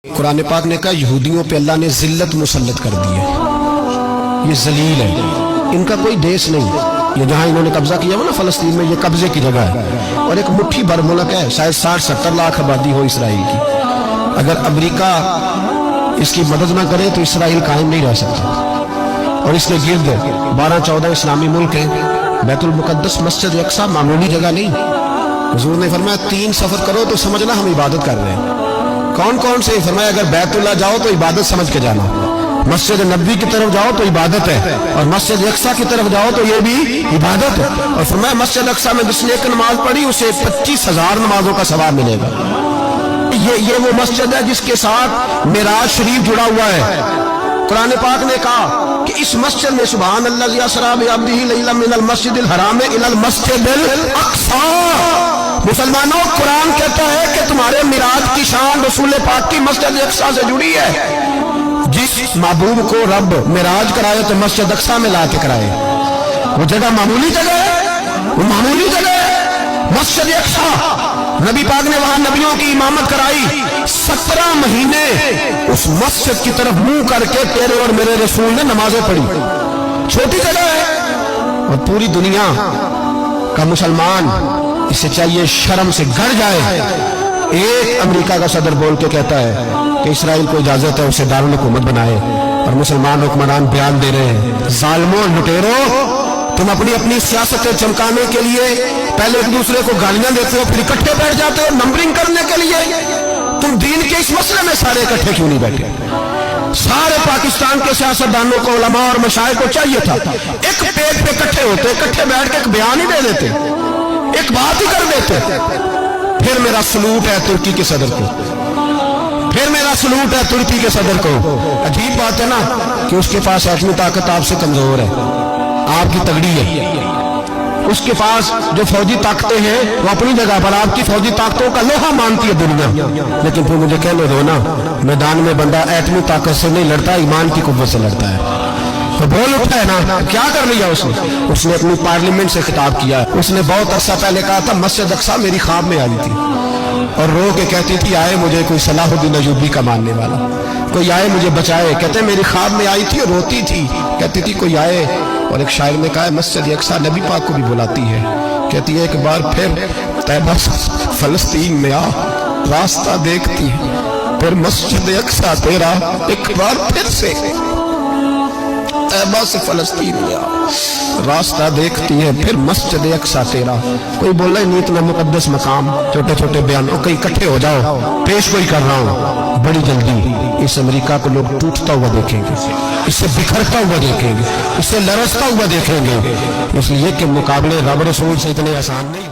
कुरान पाक ने कहा यहूदियों पे अल्लाह ने जिल्लत मुसल्लत कर दी है, ये जलील है, इनका कोई देश नहीं। ये जहाँ इन्होंने कब्जा किया हुआ ना फलस्तीन में, ये कब्जे की जगह है और एक मुट्ठी भर मुल्क है, शायद 60-70 लाख आबादी हो इसराइल की। अगर अमेरिका इसकी मदद ना करे तो इसराइल कायम नहीं रह सकता। और इसके गिर्द 12-14 इस्लामी मुल्क हैं। बैतुल मुकद्दस मस्जिद अक्सा मामूली जगह नहीं। हुजूर ने फरमाया 3 सफर करो तो समझना हम इबादत कर रहे हैं। कौन कौन से? फरमाया अगर बैतुल्लाह जाओ तो इबादत समझ के जाना, मस्जिद नबी की तरफ जाओ तो इबादत है, और मस्जिद अक्सा की तरफ जाओ तो ये भी इबादत है। और फरमाया मस्जिद अक्सा में जिसने एक नमाज पढ़ी उसे 25,000 नमाजों का सवाब मिलेगा। ये वो मस्जिद है जिसके साथ मिराज शरीफ जुड़ा हुआ है। कुरान पाक ने कहा कि इस मस्जिद में सुभान अल्लाज़ी असरा बिअब्दिही लैलन मिनल मस्जिदिल हराम इलल मस्जिदिल अक्सा। मुसलमानों, कुरान कहता है कि तुम्हारे मिराज की शान रसूल पाक की मस्जिद अक्सा से जुड़ी है। जिस महबूब को रब मिराज कराए तो मस्जिद अक्सा में ला के कराए। वो जगह मामूली जगह है, वो मामूली जगह है मस्जिद अक्सा। नबी पाक ने वहां नबियों की इमामत कराई। 17 महीने उस मस्जिद की तरफ मुंह करके तेरे और मेरे रसूल ने नमाजें पढ़ी। छोटी जगह है और पूरी दुनिया का मुसलमान इसे चाहिए शर्म से गड़ जाए। एक अमेरिका का सदर बोल के कहता है कि इसराइल को इजाजत है उसे दारुल हुकूमत बनाए, और मुसलमान हुक्मरान बयान दे रहे हैं जालिमों लुटेरो, तुम अपनी अपनी सियासतें चमकाने के लिए पहले एक दूसरे को गालियां देते हो, फिर इकट्ठे बैठ जाते हो नंबरिंग करने के लिए। तुम दीन के इस मसले में सारे इकट्ठे क्यों नहीं बैठे? सारे पाकिस्तान के सियासतदानों को, उलमा और मशाइख को चाहिए था एक पेज पे इकट्ठे होते, इकट्ठे बैठ के एक बयान ही दे देते, एक बात ही कर देते। फिर मेरा सलूट है तुर्की के सदर को, फिर मेरा सलूट है तुर्की के सदर को। अजीब बात है ना कि उसके पास एटमी ताकत आपसे कमजोर है, आपकी तगड़ी है। उसके पास जो फौजी ताकतें हैं वो अपनी जगह पर आपकी फौजी ताकतों का लोहा मानती है दुनिया। लेकिन फिर मुझे कहने दो ना, मैदान में बंदा एटमी ताकत से नहीं लड़ता, ईमान की कुव्वत से लड़ता है। तो बोल उठा है ना, क्या कर लिया उसने अपनी पार्लियामेंट से खिताब किया। उसने बहुत अरसा पहले कहा था मस्जिद अक्सा मेरी ख्वाब में आई थी और रो के कहती थी आए मुझे कोई सलाहुद्दीन अय्यूबी का मानने वाला, कोई आए मुझे बचाए। कहते मेरी ख्वाब में आई थी और रोती थी, कहती थी कोई आए। और एक शायर ने कहा है मस्जिद अक्सा नबी पाक को भी बुलाती है, कहती है एक बार फिर तैबा फलस्तीन में आ, रास्ता देखती है फिर मस्जिद अक्सा तेरा, एक बार फिर से तैबा से फलस्तीन में आ, रास्ता देखती है फिर मस्जिद अक्सा तेरा। कोई बोल रहा है नहीं इतना मुकद्दस मकाम, छोटे छोटे बयान, कहीं इकट्ठे हो जाओ, पेश कोई कर रहा हूं बड़ी जल्दी। इस अमेरिका को लोग टूटता हुआ देखेंगे, इससे बिखरता हुआ देखेंगे, इससे लरसता हुआ देखेंगे, इसलिए कि मुकाबले रब रसूल से इतने आसान नहीं।